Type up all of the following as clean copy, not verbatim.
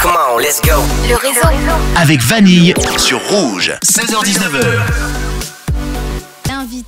Come on, let's go. Le réseau. Avec Vanille sur Rouge, 16h-19h.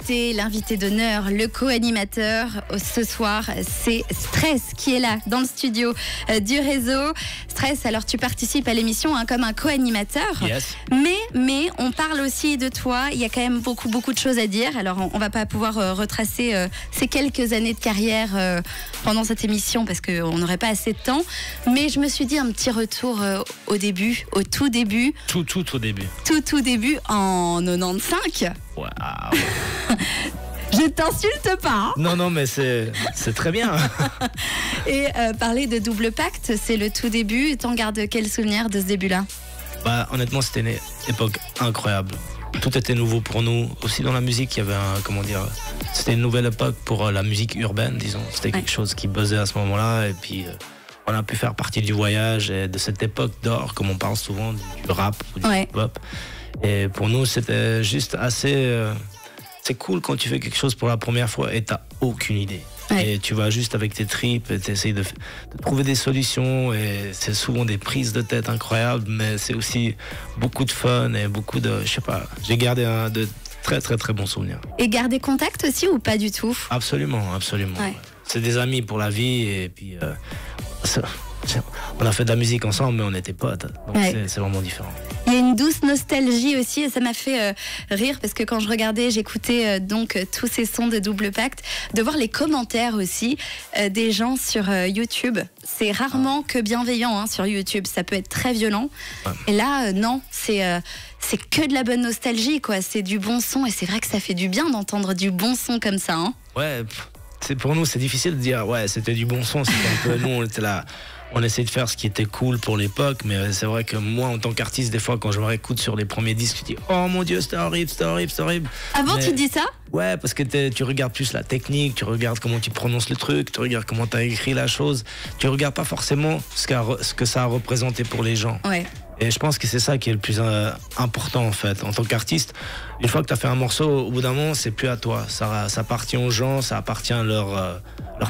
L'invité d'honneur, le co-animateur ce soir, c'est Stress qui est là dans le studio du réseau. Stress, alors tu participes à l'émission comme un co-animateur, Yes. mais on parle aussi de toi. Il y a quand même beaucoup de choses à dire. Alors on va pas pouvoir retracer ces quelques années de carrière pendant cette émission parce qu'on n'aurait pas assez de temps. Mais je me suis dit un petit retour au début, au tout début. Tout au début. Tout début en 95. Waouh. Je t'insulte pas. Hein. Non, mais c'est très bien. Et parler de Double Pacte, c'est le tout début. T'en gardes quel souvenir de ce début-là? Bah, honnêtement, c'était une époque incroyable. Tout était nouveau pour nous. Aussi dans la musique, il y avait c'était une nouvelle époque pour la musique urbaine, disons. C'était quelque chose qui buzzait à ce moment-là. Et puis, on a pu faire partie du voyage et de cette époque d'or, comme on parle souvent, du rap ou du hip-hop. Et pour nous, c'était juste assez... c'est cool quand tu fais quelque chose pour la première fois et t'as aucune idée. Et tu vas juste avec tes tripes et t'essayes de trouver des solutions. Et c'est souvent des prises de tête incroyables, mais c'est aussi beaucoup de fun et beaucoup de... Je sais pas, j'ai gardé de très bons souvenirs. Et garder contact aussi ou pas du tout? Absolument. Ouais. C'est des amis pour la vie et puis... on a fait de la musique ensemble, mais on était potes. Donc c'est vraiment différent. Il y a une douce nostalgie aussi et ça m'a fait rire parce que quand je regardais, j'écoutais donc tous ces sons de Double Pacte, de voir les commentaires aussi des gens sur YouTube. C'est rarement que bienveillant sur YouTube, ça peut être très violent. Ouais. Et là, non, c'est que de la bonne nostalgie, quoi. C'est du bon son et c'est vrai que ça fait du bien d'entendre du bon son comme ça. Hein. Ouais, pour nous, c'est difficile de dire, c'était du bon son. C'était un peu, nous, on était là. On essayait de faire ce qui était cool pour l'époque, mais c'est vrai que moi, en tant qu'artiste, des fois, quand je me réécoute sur les premiers disques, je dis « Oh mon Dieu, c'était horrible. » Avant, tu dis ça? Ouais, parce que tu regardes plus la technique, tu regardes comment tu prononces le truc, tu regardes comment tu as écrit la chose, tu regardes pas forcément ce que ça a représenté pour les gens. Ouais. Et je pense que c'est ça qui est le plus important en fait. En tant qu'artiste, une fois que tu as fait un morceau, au bout d'un moment, c'est plus à toi. Ça appartient aux gens, ça appartient à leur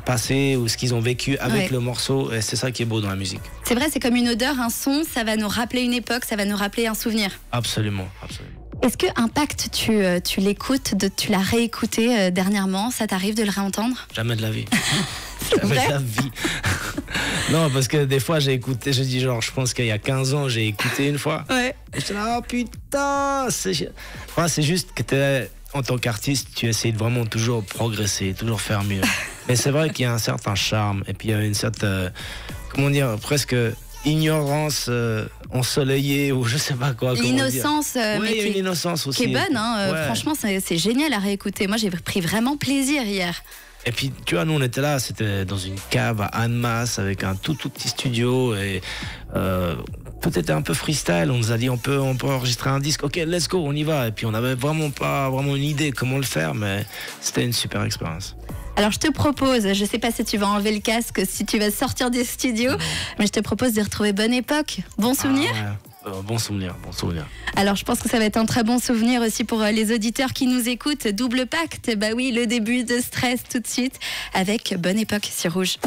passé ou ce qu'ils ont vécu avec le morceau. Et c'est ça qui est beau dans la musique. C'est vrai, c'est comme une odeur, un son, ça va nous rappeler une époque, ça va nous rappeler un souvenir. Absolument. Est-ce que Impact, tu l'écoutes, tu l'as réécouté dernièrement? Ça t'arrive de le réentendre? Jamais de la vie. Jamais de la vie. Non, parce que des fois j'ai écouté, je pense qu'il y a 15 ans, j'ai écouté une fois. Ouais. Et j'étais là, oh putain, c'est juste que en tant qu'artiste, tu essaies de vraiment toujours progresser, toujours faire mieux. Mais c'est vrai qu'il y a un certain charme, et puis il y a une certaine, presque ignorance ensoleillée, ou je sais pas quoi. L'innocence, mais il y a une innocence aussi. Qui est bonne, franchement, c'est génial à réécouter. Moi, j'ai pris vraiment plaisir hier. Et puis, tu vois, nous, on était là, c'était dans une cave à Annemasse avec un tout petit studio et tout était un peu freestyle. On nous a dit, on peut enregistrer un disque. Ok, let's go, on y va. Et puis, on n'avait vraiment pas une idée comment le faire, mais c'était une super expérience. Alors, je te propose, je sais pas si tu vas enlever le casque, si tu vas sortir des studios, mais je te propose de retrouver Bonne Époque. Bon souvenir? Bon souvenir. Alors, je pense que ça va être un très bon souvenir aussi pour les auditeurs qui nous écoutent. Double Pacte, bah oui, le début de Stress tout de suite avec Bonne Époque sur Rouge.